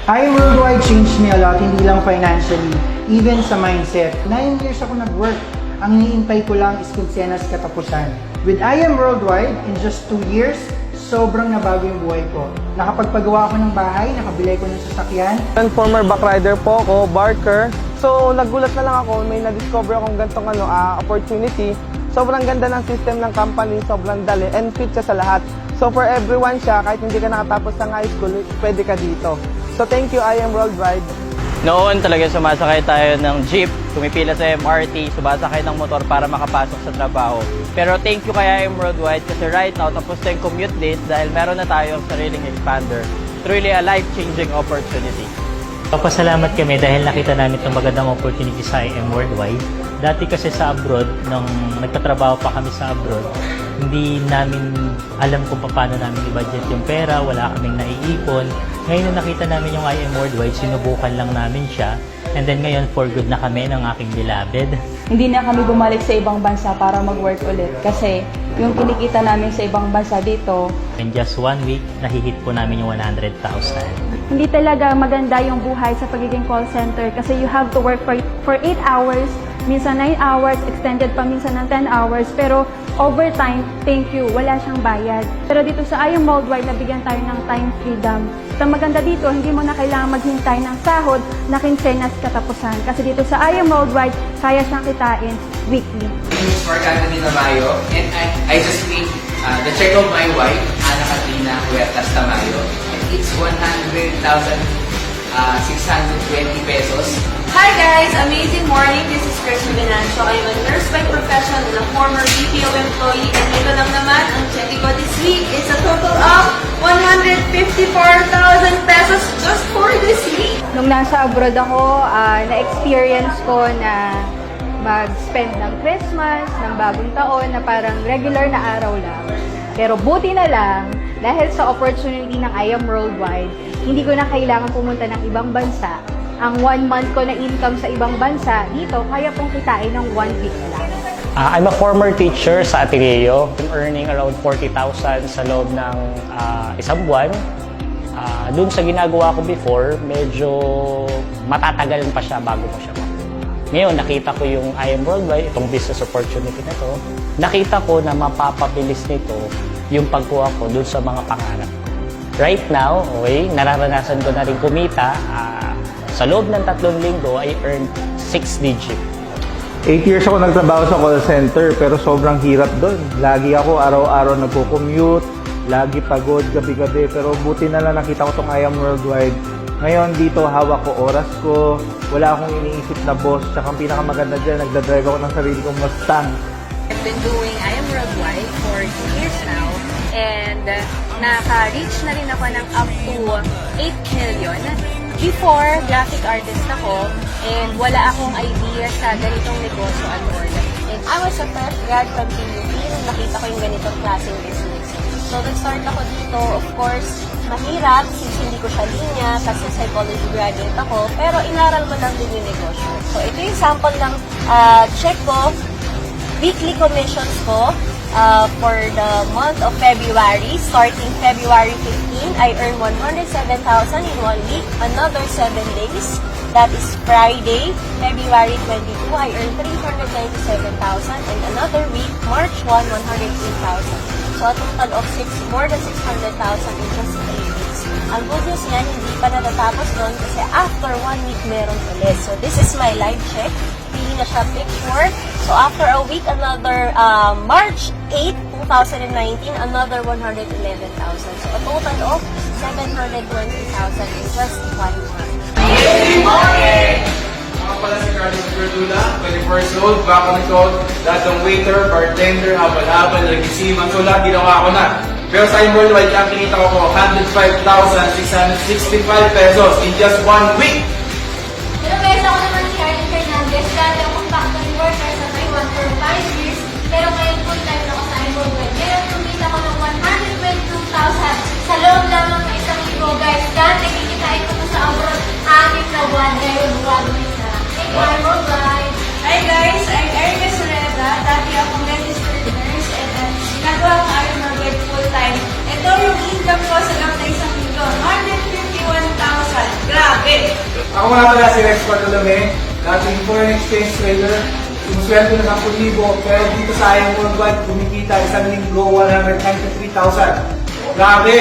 I Worldwide changed me a lot, hindi lang financially, even sa mindset. 9 years ako nag-work. Ang niintay ko lang is kinsenas katapusan. With I Am Worldwide, in just 2 years, sobrang nabago yung buhay ko. Nakapagpagawa ako ng bahay, nakabili ko ng sasakyan. Former backrider po ako, barker. So nagulat na lang ako, may na-discover akong gantong opportunity. Sobrang ganda ng system ng company, sobrang dali, and fit siya sa lahat. So for everyone siya, kahit hindi ka nakatapos ng high school, pwede ka dito. So thank you, I Am Worldwide. Noon talaga sumasakay tayo ng jeep, tumipila sa MRT, sumasakay ng motor para makapasok sa trabaho. Pero thank you kay I Am Worldwide kasi right now tapos na yung commute days dahil meron na tayong sariling expander. It's really a life-changing opportunity. Papasalamat kami dahil nakita namin itong magandang opportunity sa I Am Worldwide. Dati kasi sa abroad, nung nagtatrabaho pa kami sa abroad, hindi namin alam kung paano namin i-budget yung pera, wala kaming naiipon. Ngayon nung nakita namin yung I Am Worldwide, sinubukan lang namin siya. And then ngayon, for good na kami ng aking beloved. Hindi na kami bumalik sa ibang bansa para mag-work ulit. Kasi yung kinikita namin sa ibang bansa dito, In just 1 week, nahihit po namin yung 100,000. Hindi talaga maganda yung buhay sa pagiging call center kasi you have to work for 8 hours, minsan 9 hours, extended pa minsan ng 10 hours, pero overtime, thank you, wala siyang bayad. Pero dito sa I Am Worldwide, nabigyan tayo ng time freedom. Ang maganda dito, hindi mo na kailangan maghintay ng sahod na kinsenas katapusan. Kasi dito sa I Am Worldwide, kaya siyang kitain weekly. My name is Mark Anthony Tamayo, and I just paid the check of my wife, Ana Katrina Huertas Tamayo, and it's 100,620 pesos. Hi guys! Amazing morning! This is Chris Binancio. I'm a nurse by profession and a former BPO employee. And ito lang naman, ang check ko this week is a total of 154,000 pesos just for this week. Nung nasa abroad ako, na-experience ko na mag-spend ng Christmas, ng bagong taon, na parang regular na araw lang. Pero buti na lang, dahil sa opportunity ng I Am Worldwide, hindi ko na kailangan pumunta ng ibang bansa. Ang 1 month ko na income sa ibang bansa, dito, kaya pong kitain ng 1 week lang. I'm a former teacher sa Ateneo. I'm earning around 40,000 sa loob ng isang buwan. Doon sa ginagawa ko before, medyo matatagal pa siya bago mo siya makuha. Ngayon, nakita ko yung I Am Worldwide, itong business opportunity na to. Nakita ko na mapapabilis nito yung pagkuha ko doon sa mga pangarap. Right now, okay, nararanasan ko na rin kumita. Sa loob ng 3 linggo, I earned 6 digit. 8 years ako nagtrabaho sa call center pero sobrang hirap doon. Lagi ako araw-araw nagko-commute, lagi pagod gabi-gabi, pero buti na lang nakita ko tong I Am Worldwide. Ngayon dito hawak ko oras ko, wala akong iniisip na boss, tsaka ang pinakamaganda dyan, nagdadrive ako ng sarili kong Mustang. I've been doing I Am Worldwide for 2 years now. And naka-reach na rin ako ng up to 8 million. Before, graphic artist ako and wala akong idea sa ganitong negosyo at all. And I was a fresh grad from PUP nung nakita ko yung ganitong klaseng business. So, nag-start ako dito. Of course, mahirap since hindi ko siya linya kasi psychology graduate ako. Pero inaral ko lang din yung negosyo. So, ito yung sample ng check ko, weekly commissions ko. For the month of February, starting February 15, I earned 107,000 in 1 week. Another 7 days, that is Friday, February 22, I earned 397,000. And another week, March 1, 108,000. So a total of more than 600,000 in just 3 weeks. Ang good news yan, hindi pa natatapos doon kasi after 1 week meron ulit. So this is my live check. Pili na siya picture. So after a week, another March 8, 2019, another 111,000. So a total of 720,000 in just 1 month. Good morning! Ako pala si Carlos Verdula, 21 years old, back on the code, lahat ng waiter, bartender, habal-habal, nag-isima, so lahat ginawa ko na. Pero sa I Am Worldwide, ang kinita ko 105,665 pesos in just 1 week. Pero guys, ako naman si Arlene Fernandez. Dati akong factory worker sa Taiwan for 5 years. Pero ngayon full-time ako sa I Am Worldwide. Ngayon kumita ko ng 122,000 sa loob lang ng isang linggo, guys. Dati kikitain ko pa sa abroad, 6 na buwan. Ngayon, 1 week na. Thank you, I Am Worldwide. Hi guys, I'm Erica Sureda. Dati akong registered nurse and ginagawa ko I Am Worldwide full-time. Ito yung income ko sa loob ng isang linggo, 151,000. nga pala si Rex Bartolome, dating foreign exchange trader. Sumusweldo na 10,000, pero dito sa IM Worldwide, kumikita isang linggo 193,000. Grabe!